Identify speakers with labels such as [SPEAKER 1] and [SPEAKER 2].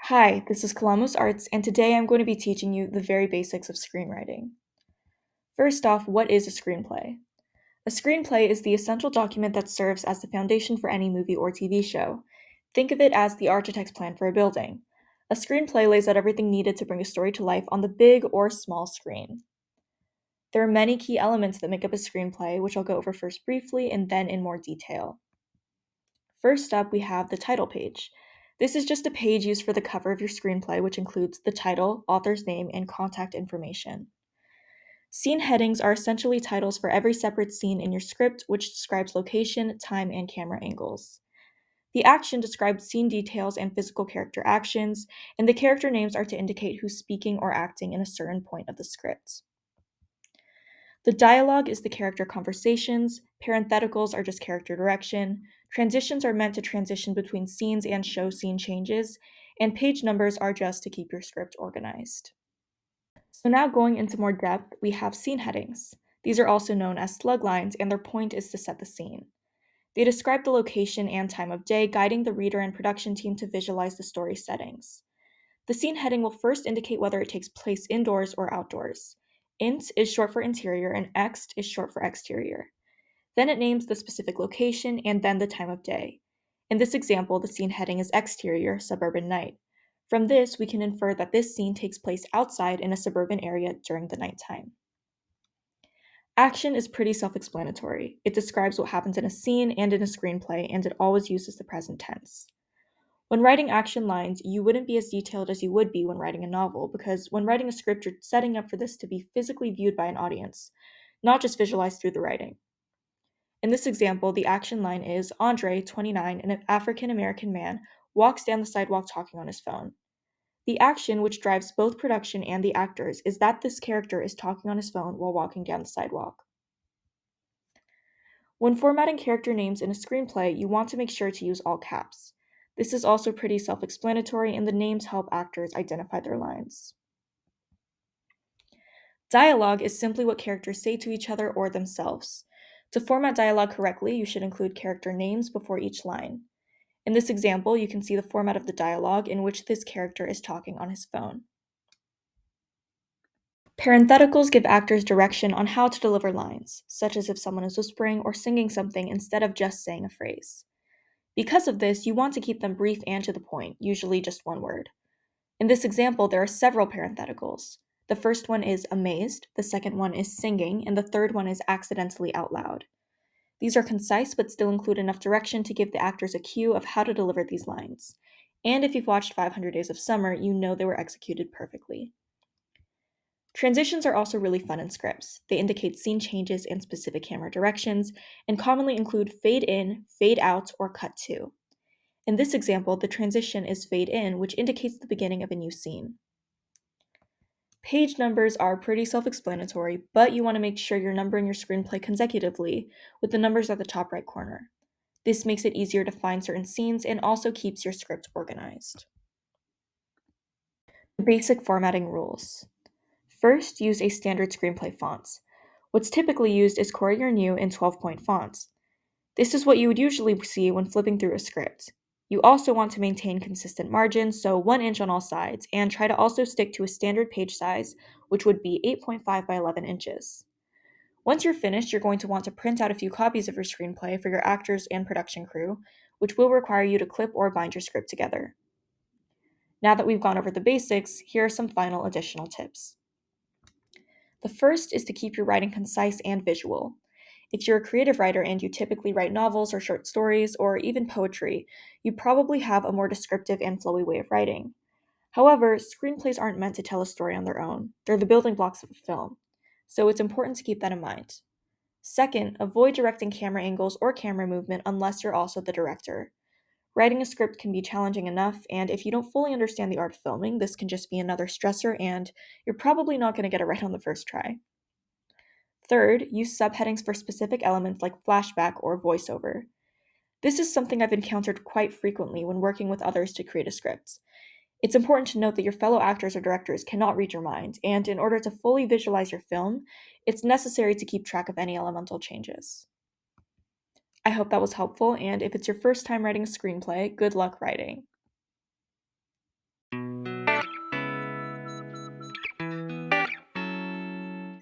[SPEAKER 1] Hi, this is Columbus Arts, and today I'm going to be teaching you the very basics of screenwriting. First off, what is a screenplay? A screenplay is the essential document that serves as the foundation for any movie or TV show. Think of it as the architect's plan for a building. A screenplay lays out everything needed to bring a story to life on the big or small screen. There are many key elements that make up a screenplay, which I'll go over first briefly and then in more detail. First up, we have the title page. This is just a page used for the cover of your screenplay, which includes the title, author's name, and contact information. Scene headings are essentially titles for every separate scene in your script, which describes location, time, and camera angles. The action describes scene details and physical character actions, and the character names are to indicate who's speaking or acting in a certain point of the script. The dialogue is the character conversations, parentheticals are just character direction, transitions are meant to transition between scenes and show scene changes, and page numbers are just to keep your script organized. So now going into more depth, we have scene headings. These are also known as slug lines, and their point is to set the scene. They describe the location and time of day, guiding the reader and production team to visualize the story settings. The scene heading will first indicate whether it takes place indoors or outdoors. Int is short for interior and ext is short for exterior. Then it names the specific location and then the time of day. In this example, the scene heading is exterior, suburban night. From this, we can infer that this scene takes place outside in a suburban area during the nighttime. Action is pretty self-explanatory. It describes what happens in a scene and in a screenplay, and it always uses the present tense. When writing action lines, you wouldn't be as detailed as you would be when writing a novel, because when writing a script, you're setting up for this to be physically viewed by an audience, not just visualized through the writing. In this example, the action line is Andre, 29, an African American man, walks down the sidewalk talking on his phone. The action, which drives both production and the actors, is that this character is talking on his phone while walking down the sidewalk. When formatting character names in a screenplay, you want to make sure to use all caps. This is also pretty self-explanatory, and the names help actors identify their lines. Dialogue is simply what characters say to each other or themselves. To format dialogue correctly, you should include character names before each line. In this example, you can see the format of the dialogue in which this character is talking on his phone. Parentheticals give actors direction on how to deliver lines, such as if someone is whispering or singing something instead of just saying a phrase. Because of this, you want to keep them brief and to the point, usually just one word. In this example, there are several parentheticals. The first one is amazed, the second one is singing, and the third one is accidentally out loud. These are concise but still include enough direction to give the actors a cue of how to deliver these lines. And if you've watched 500 Days of Summer, you know they were executed perfectly. Transitions are also really fun in scripts. They indicate scene changes and specific camera directions, and commonly include fade in, fade out, or cut to. In this example, the transition is fade in, which indicates the beginning of a new scene. Page numbers are pretty self-explanatory, but you want to make sure you're numbering your screenplay consecutively, with the numbers at the top right corner. This makes it easier to find certain scenes and also keeps your script organized. Basic formatting rules. First, use a standard screenplay font. What's typically used is Courier New in 12-point fonts. This is what you would usually see when flipping through a script. You also want to maintain consistent margins, so 1 inch on all sides, and try to also stick to a standard page size, which would be 8.5 by 11 inches. Once you're finished, you're going to want to print out a few copies of your screenplay for your actors and production crew, which will require you to clip or bind your script together. Now that we've gone over the basics, here are some final additional tips. The first is to keep your writing concise and visual. If you're a creative writer and you typically write novels or short stories or even poetry, you probably have a more descriptive and flowy way of writing. However, screenplays aren't meant to tell a story on their own. They're the building blocks of a film, so it's important to keep that in mind. Second, avoid directing camera angles or camera movement unless you're also the director. Writing a script can be challenging enough, and if you don't fully understand the art of filming, this can just be another stressor, and you're probably not going to get it right on the first try. Third, use subheadings for specific elements like flashback or voiceover. This is something I've encountered quite frequently when working with others to create a script. It's important to note that your fellow actors or directors cannot read your mind, and in order to fully visualize your film, it's necessary to keep track of any elemental changes. I hope that was helpful, and if it's your first time writing a screenplay, good luck writing.